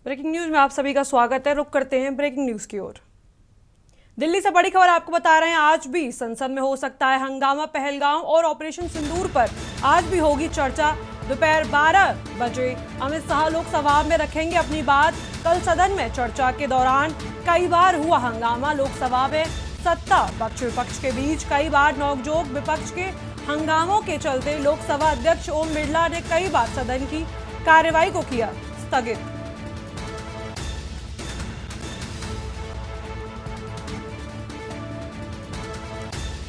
Breaking news में आप सभी का स्वागत है। रुक करते हैं ब्रेकिंग न्यूज की ओर। दिल्ली से बड़ी खबर आपको बता रहे हैं, आज भी संसद में हो सकता है हंगामा। पहलगाम और ऑपरेशन सिंदूर पर आज भी होगी चर्चा। दोपहर 12 बजे अमित शाह लोकसभा में रखेंगे अपनी बात। कल सदन में चर्चा के दौरान कई बार हुआ हंगामा। लोकसभा में सत्ता पक्ष विपक्ष के बीच कई बार नोकझोंक। विपक्ष के हंगामों के चलते लोकसभा अध्यक्ष ओम बिरला ने कई बार सदन की कार्यवाही को किया स्थगित।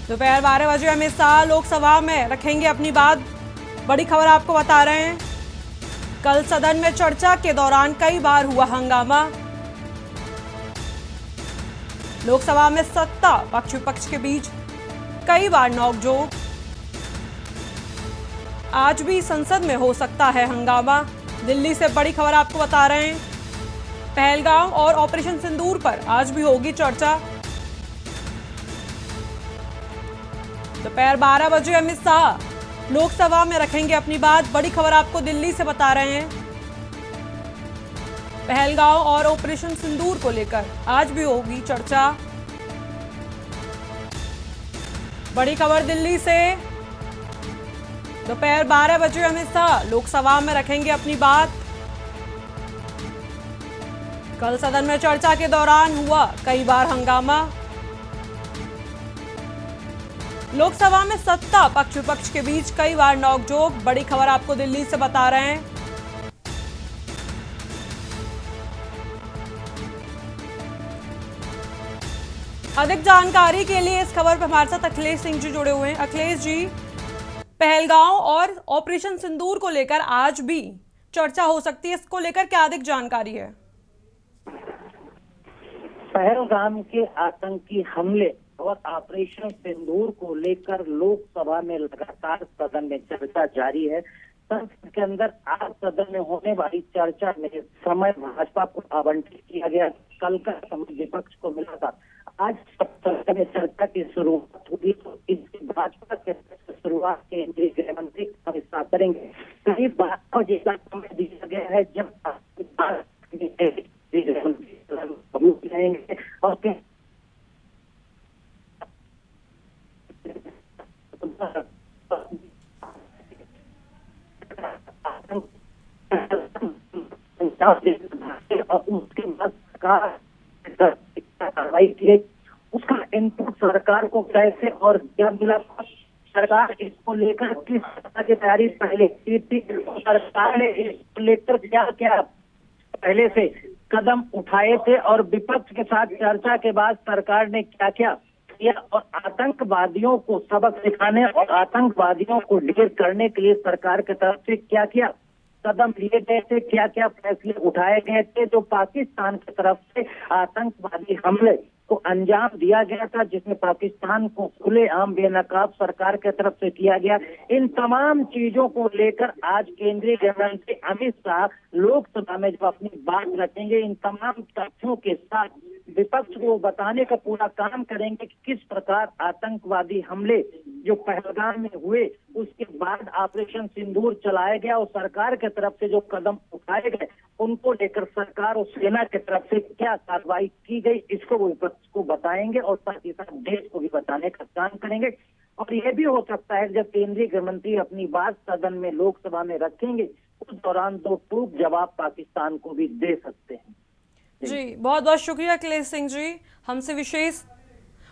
दोपहर 12 बजे अमित शाह लोकसभा में रखेंगे अपनी बात। बड़ी खबर आपको बता रहे हैं, कल सदन में चर्चा के दौरान कई बार हुआ हंगामा। लोकसभा में सत्ता पक्ष विपक्ष के बीच कई बार नोकझोंक। आज भी संसद में हो सकता है हंगामा। दिल्ली से बड़ी खबर आपको बता रहे हैं, पहलगाम और ऑपरेशन सिंदूर पर आज भी होगी चर्चा। दोपहर 12 बजे अमित शाह लोकसभा में रखेंगे अपनी बात। बड़ी खबर आपको दिल्ली से बता रहे हैं, पहलगाम और ऑपरेशन सिंदूर को लेकर आज भी होगी चर्चा। बड़ी खबर दिल्ली से, दोपहर 12 बजे अमित शाह लोकसभा में रखेंगे अपनी बात। कल सदन में चर्चा के दौरान हुआ कई बार हंगामा। लोकसभा में सत्ता पक्ष विपक्ष के बीच कई बार नोकझोंक। बड़ी खबर आपको दिल्ली से बता रहे हैं। अधिक जानकारी के लिए इस खबर पर हमारे साथ अखिलेश सिंह जी जुड़े हुए हैं। अखिलेश जी, पहलगाम और ऑपरेशन सिंदूर को लेकर आज भी चर्चा हो सकती है, इसको लेकर क्या अधिक जानकारी है? पहलगाम के आतंकी हमले और ऑपरेशन सिंदूर को लेकर लोकसभा में लगातार सदन में चर्चा जारी है। संसद के अंदर आज सदन में होने वाली चर्चा में समय भाजपा को आवंटित किया गया। कल का समय विपक्ष को मिला था। आज सदन में चर्चा की शुरुआत हुई तो इसकी भाजपा के शुरुआत केंद्रीय गृह मंत्री अमित शाह करेंगे। करीब 12 बजे का समय दिया गया है जब गृह मंत्री रहेंगे और उसके बाद कार्रवाई की गई। उसका इनपुट सरकार को कैसे और क्या मिला, सरकार इसको लेकर किस तरह की तैयारी पहले की थी, सरकार ने इसको लेकर क्या क्या पहले से कदम उठाए थे और विपक्ष के साथ चर्चा के बाद सरकार ने क्या क्या किया और आतंकवादियों को सबक सिखाने और आतंकवादियों को डील करने के लिए सरकार की तरफ से क्या क्या कदम लिए गए थे, क्या क्या फैसले उठाए गए थे। जो पाकिस्तान की तरफ से आतंकवादी हमले को अंजाम दिया गया था, जिसमें पाकिस्तान को खुलेआम बेनकाब सरकार की तरफ से किया गया। इन तमाम चीजों को लेकर आज केंद्रीय गृह मंत्री अमित शाह लोकसभा में जब अपनी बात रखेंगे, इन तमाम तथ्यों के साथ विपक्ष को बताने का पूरा काम करेंगे कि किस प्रकार आतंकवादी हमले जो पहलगाम में हुए उसके बाद ऑपरेशन सिंदूर चलाया गया और सरकार की तरफ से जो कदम उठाए गए उनको लेकर सरकार और सेना की तरफ से क्या कार्रवाई की गई, इसको वो विपक्ष को बताएंगे और साथ ही साथ देश को भी बताने का काम करेंगे। और यह भी हो सकता है जब केंद्रीय गृह मंत्री अपनी बात सदन में लोकसभा में रखेंगे उस दौरान दो टूक जवाब पाकिस्तान को भी दे सकते हैं। जी, बहुत बहुत शुक्रिया अखिलेश सिंह जी, हमसे विशेष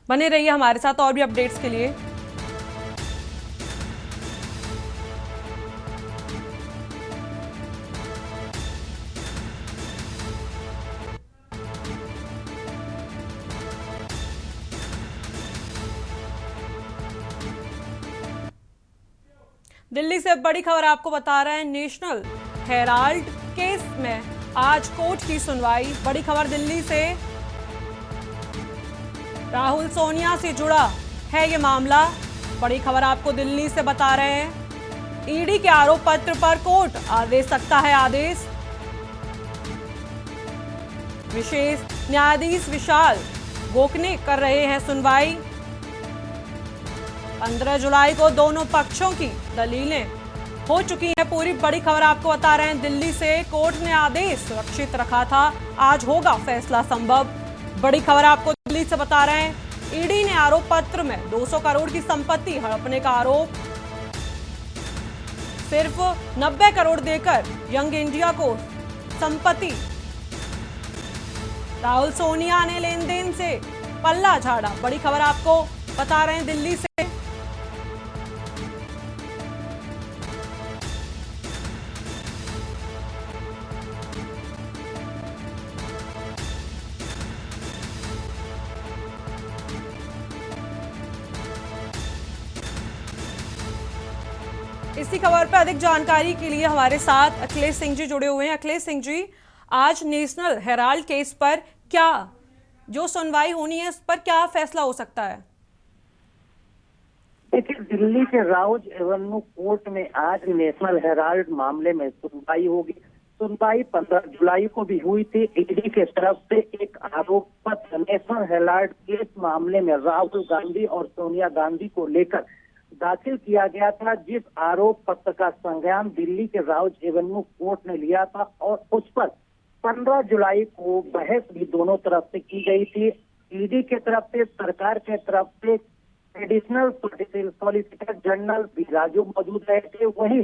बने रहिए हमारे साथ और भी अपडेट्स के लिए। दिल्ली से बड़ी खबर आपको बता रहे हैं, नेशनल हेराल्ड केस में आज कोर्ट की सुनवाई। बड़ी खबर दिल्ली से, राहुल सोनिया से जुड़ा है ये मामला। बड़ी खबर आपको दिल्ली से बता रहे हैं, ईडी के आरोप पत्र पर कोर्ट दे सकता है आदेश। विशेष न्यायाधीश विशाल गोखले कर रहे हैं सुनवाई। 15 जुलाई को दोनों पक्षों की दलीलें हो चुकी है पूरी। बड़ी खबर आपको बता रहे हैं, दिल्ली से कोर्ट ने आदेश सुरक्षित रखा था, आज होगा फैसला संभव। बड़ी खबर आपको दिल्ली से बता रहे हैं, ईडी ने आरोप पत्र में 200 करोड़ की संपत्ति हड़पने का आरोप, सिर्फ 90 करोड़ देकर यंग इंडिया को संपत्ति। राहुल सोनिया ने लेन देन से पल्ला झाड़ा। बड़ी खबर आपको बता रहे हैं दिल्ली से। इसी खबर पर अधिक जानकारी के लिए हमारे साथ अखिलेश सिंह जी जुड़े हुए हैं। अखिलेश सिंह जी, आज नेशनल हेराल्ड केस पर क्या जो सुनवाई होनी है, इस पर क्या फैसला हो सकता है? देखिए, दिल्ली के राउज एवेन्यू कोर्ट में आज नेशनल हेराल्ड मामले में सुनवाई होगी। सुनवाई 15 जुलाई को भी हुई थी। ईडी के तरफ से एक आरोप पत्र नेशनल हेराल्ड केस मामले में राहुल गांधी और सोनिया गांधी को लेकर दाखिल किया गया था, जिस आरोप पत्र का संज्ञान दिल्ली के राउज एवेन्यू कोर्ट ने लिया था और उस पर 15 जुलाई को बहस भी दोनों तरफ से की गई थी। ईडी के तरफ से, सरकार के तरफ से एडिशनल सॉलिसिटर जनरल भी राजू मौजूद रहे थे। वहीं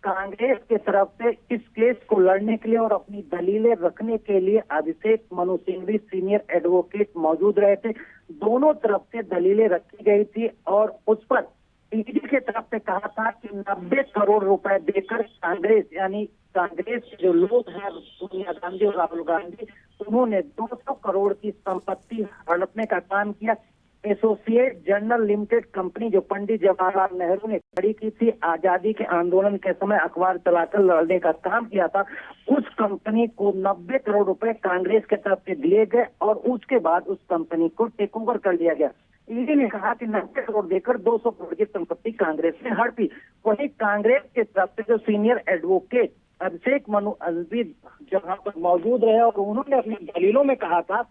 कांग्रेस के तरफ से इस केस को लड़ने के लिए और अपनी दलीलें रखने के लिए अभिषेक मनु सिंघवी सीनियर एडवोकेट मौजूद रहे थे। दोनों तरफ से दलीलें रखी गई थी और उस पर ईडी के तरफ से कहा था कि 90 करोड़ रुपए देकर कांग्रेस, यानी कांग्रेस के जो लोग हैं सोनिया गांधी और राहुल गांधी, उन्होंने 200 करोड़ की संपत्ति हड़पने का काम किया। एसोसिएट जनरल लिमिटेड कंपनी जो पंडित जवाहरलाल नेहरू ने खड़ी की थी, आजादी के आंदोलन के समय अखबार चलाकर लड़ने का काम किया था, उस कंपनी को 90 करोड़ रुपए कांग्रेस के तरफ से दिए गए और उसके बाद उस कंपनी को टेक ओवर कर लिया गया। ईडी ने कहा कि 90 करोड़ देकर 200 करोड़ की संपत्ति कांग्रेस ने हड़पी। वहीं कांग्रेस के तरफ से जो सीनियर एडवोकेट अभिषेक मनु सिंघवी जहां पर मौजूद रहे और उन्होंने अपनी दलीलों में कहा था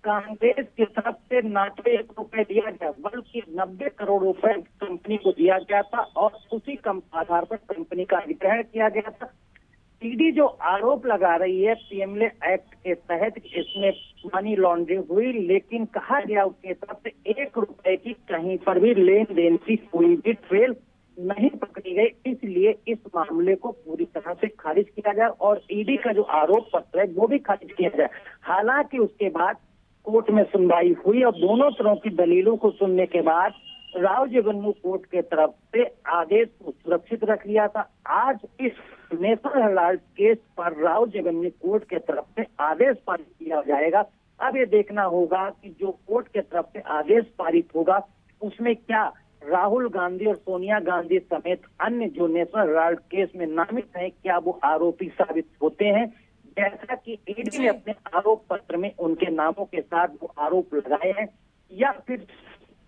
कांग्रेस की तरफ से ना तो 1 रुपए दिया गया बल्कि 90 करोड़ रुपए कंपनी को दिया गया था और उसी आधार पर कंपनी का अधिग्रहण किया गया था। ईडी जो आरोप लगा रही है पीएमएलए एक्ट के तहत इसमें मनी लॉन्ड्रिंग हुई, लेकिन कहा गया उसके तरफ से 1 रुपए की कहीं पर भी लेन देन की कोई भी ट्रेल नहीं पकड़ी गई, इसलिए इस मामले को पूरी तरह से खारिज किया जाए और ईडी का जो आरोप पत्र है वो भी खारिज किया जाए। हालांकि उसके बाद कोर्ट में सुनवाई हुई और दोनों तरह की दलीलों को सुनने के बाद राउज एवेन्यू कोर्ट के तरफ से आदेश को सुरक्षित रख लिया था। आज इस नेशनल हेराल्ड केस पर राउज एवेन्यू कोर्ट के तरफ से आदेश पारित किया जाएगा। अब ये देखना होगा कि जो कोर्ट के तरफ से आदेश पारित होगा उसमें क्या राहुल गांधी और सोनिया गांधी समेत अन्य जो नेशनल हेराल्ड केस में नामित हैं, क्या वो आरोपी साबित होते हैं, जैसा कि ईडी ने अपने आरोप पत्र में उनके नामों के साथ वो आरोप लगाए हैं, या फिर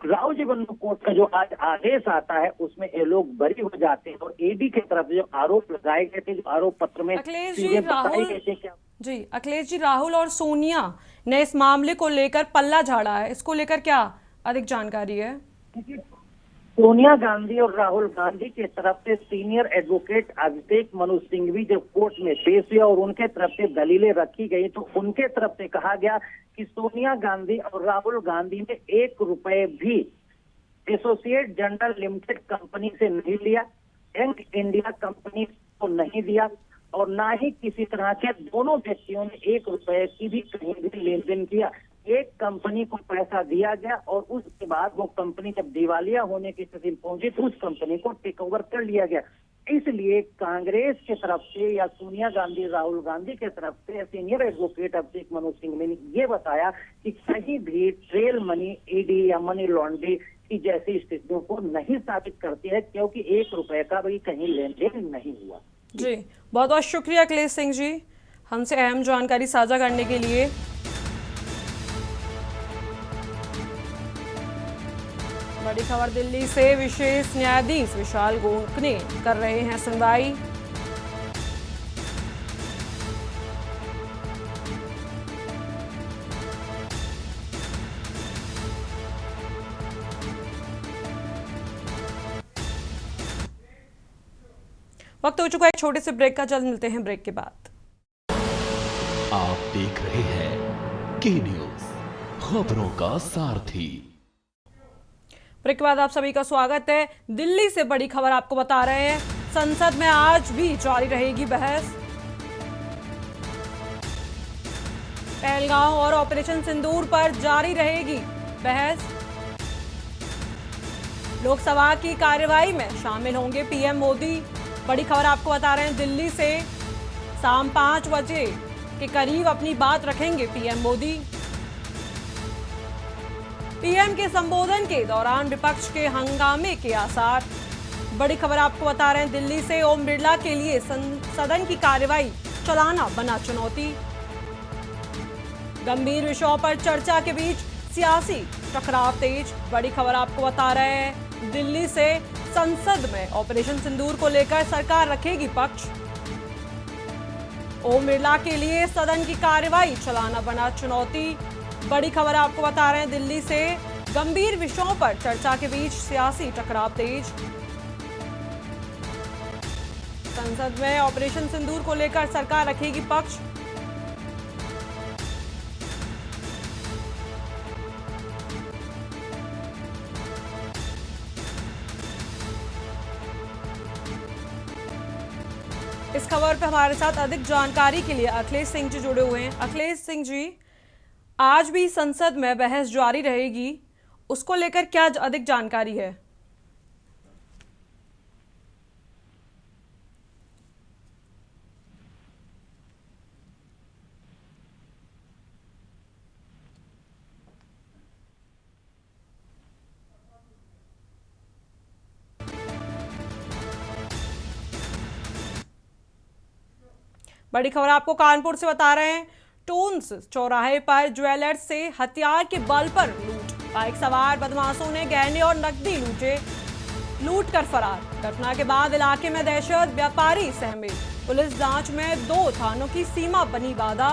राउज एवेन्यू कोर्ट का जो आज आदेश आता है उसमें ये लोग बरी हो जाते हैं और ईडी की तरफ जो आरोप लगाए गए थे, जो आरोप पत्र में बताए गए थे। क्या जी अखिलेश जी, राहुल और सोनिया ने इस मामले को लेकर पल्ला झाड़ा है, इसको लेकर क्या अधिक जानकारी है? सोनिया गांधी और राहुल गांधी के तरफ से सीनियर एडवोकेट अभिषेक मनु सिंघवी जब कोर्ट में पेश हुआ और उनके तरफ से दलीलें रखी गई तो उनके तरफ से कहा गया कि सोनिया गांधी और राहुल गांधी ने 1 रुपए भी एसोसिएट जनरल लिमिटेड कंपनी से नहीं लिया, यंग इंडिया कंपनी को नहीं दिया और ना ही किसी तरह के दोनों व्यक्तियों ने 1 रुपए की भी कहीं भी लेन देन किया। एक कंपनी को पैसा दिया गया और उसके बाद वो कंपनी जब दिवालिया होने की स्थिति में पहुंची तो उस कंपनी को टेक ओवर कर लिया गया। इसलिए कांग्रेस की तरफ से या सोनिया गांधी राहुल गांधी की तरफ से सीनियर एडवोकेट अभिषेक मनु सिंघवी ने ये बताया कि कहीं भी ट्रेल मनी, ईडी या मनी लॉन्ड्रिंग की जैसी स्थितियों को नहीं साबित करती है, क्योंकि 1 रुपए का भी कहीं लेन देन नहीं हुआ। जी बहुत बहुत शुक्रिया अखिलेश सिंह जी, हमसे अहम जानकारी साझा करने के लिए। बड़ी खबर दिल्ली से, विशेष न्यायाधीश विशाल गोखले कर रहे हैं सुनवाई। वक्त हो चुका है एक छोटे से ब्रेक का, जल्द मिलते हैं ब्रेक के बाद। आप देख रहे हैं के न्यूज, खबरों का सारथी। ब्रेक के बाद आप सभी का स्वागत है। दिल्ली से बड़ी खबर आपको बता रहे हैं, संसद में आज भी जारी रहेगी बहस। पहलगांव और ऑपरेशन सिंदूर पर जारी रहेगी बहस। लोकसभा की कार्यवाही में शामिल होंगे पीएम मोदी। बड़ी खबर आपको बता रहे हैं, दिल्ली से शाम 5 बजे के करीब अपनी बात रखेंगे पीएम मोदी। पीएम के संबोधन के दौरान विपक्ष के हंगामे के आसार। बड़ी खबर आपको बता रहे हैं, दिल्ली से ओम बिरला के लिए सदन की कार्यवाही चलाना बना चुनौती। गंभीर विषयों पर चर्चा के बीच सियासी टकराव तेज। बड़ी खबर आपको बता रहे हैं, दिल्ली से संसद में ऑपरेशन सिंदूर को लेकर सरकार रखेगी पक्ष। ओम बिरला के लिए सदन की कार्यवाही चलाना बना चुनौती। बड़ी खबर आपको बता रहे हैं, दिल्ली से गंभीर विषयों पर चर्चा के बीच सियासी टकराव तेज। संसद में ऑपरेशन सिंदूर को लेकर सरकार रखेगी पक्ष। इस खबर पर हमारे साथ अधिक जानकारी के लिए अखिलेश सिंह जी जुड़े हुए हैं। अखिलेश सिंह जी, आज भी संसद में बहस जारी रहेगी, उसको लेकर क्या अधिक जानकारी है? बड़ी खबर आपको कानपुर से बता रहे हैं, टून्स चौराहे पर ज्वेलर्स से हथियार के बल पर लूट। बाइक सवार बदमाशों ने गहने और नकदी लूट कर फरार। घटना के बाद इलाके में दहशत, व्यापारी सहमे। पुलिस जांच में 2 थानों की सीमा बनी बाधा।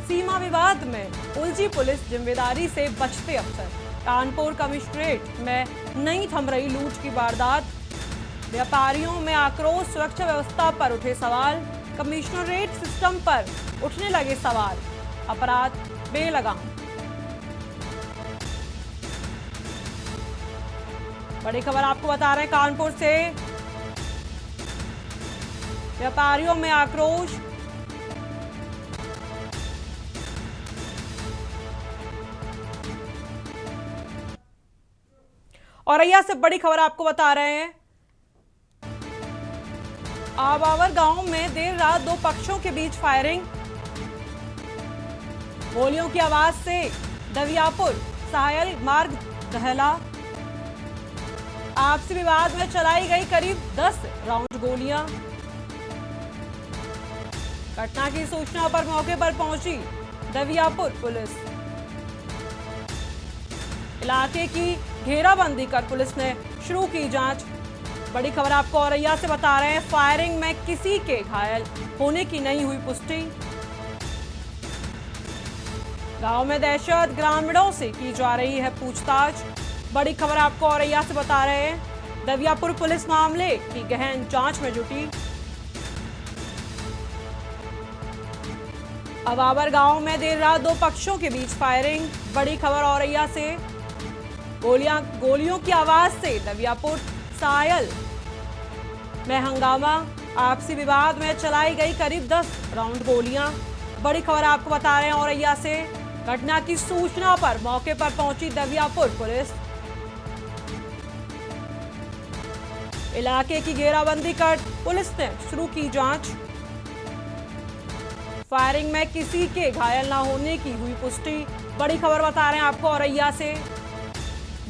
सीमा विवाद में उलझी पुलिस, जिम्मेदारी से बचते अफसर। कानपुर कमिश्नरेट में नहीं थम रही लूट की वारदात। व्यापारियों में आक्रोश, सुरक्षा व्यवस्था पर उठे सवाल। कमिश्नरेट सिस्टम पर उठने लगे सवाल। अपराध बेलगाम। बड़ी खबर आपको बता रहे हैं, कानपुर से व्यापारियों में आक्रोश। औरैया से बड़ी खबर आपको बता रहे हैं, आबावर गांव में देर रात 2 पक्षों के बीच फायरिंग। गोलियों की आवाज से दवियापुर सायल मार्ग दहला। आपसी विवाद में चलाई गई करीब 10 राउंड गोलियां। घटना की सूचना पर मौके पर पहुंची दवियापुर पुलिस। इलाके की घेराबंदी कर पुलिस ने शुरू की जांच। बड़ी खबर आपको औरैया से बता रहे हैं, फायरिंग में किसी के घायल होने की नहीं हुई पुष्टि। गांव में दहशत, ग्रामीणों से की जा रही है पूछताछ। बड़ी खबर आपको औरैया से बता रहे हैं, दवियापुर पुलिस मामले की गहन जांच में जुटी। अबावर गांव में देर रात 2 पक्षों के बीच फायरिंग। बड़ी खबर औरैया से, गोलियों की आवाज से दवियापुर सायल में हंगामा। आपसी विवाद में चलाई गई करीब 10 राउंड गोलियां। बड़ी खबर आपको बता रहे हैं औरैया से, घटना की सूचना पर मौके पर पहुंची दवियापुर पुलिस। इलाके की घेराबंदी कर पुलिस ने शुरू की जांच। फायरिंग में किसी के घायल न होने की हुई पुष्टि। बड़ी खबर बता रहे हैं आपको औरैया से,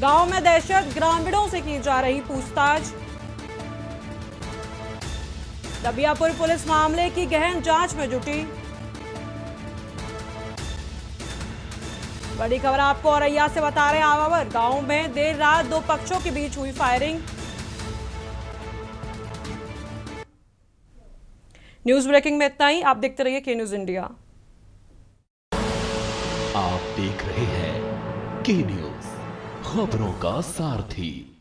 गांव में दहशत, ग्रामीणों से की जा रही पूछताछ। दवियापुर पुलिस मामले की गहन जांच में जुटी। बड़ी खबर आपको औरैया से बता रहे हैं, आवावर गांव में देर रात 2 पक्षों के बीच हुई फायरिंग। न्यूज ब्रेकिंग में इतना ही। आप देखते रहिए के न्यूज इंडिया। आप देख रहे हैं के न्यूज, खबरों का सारथी।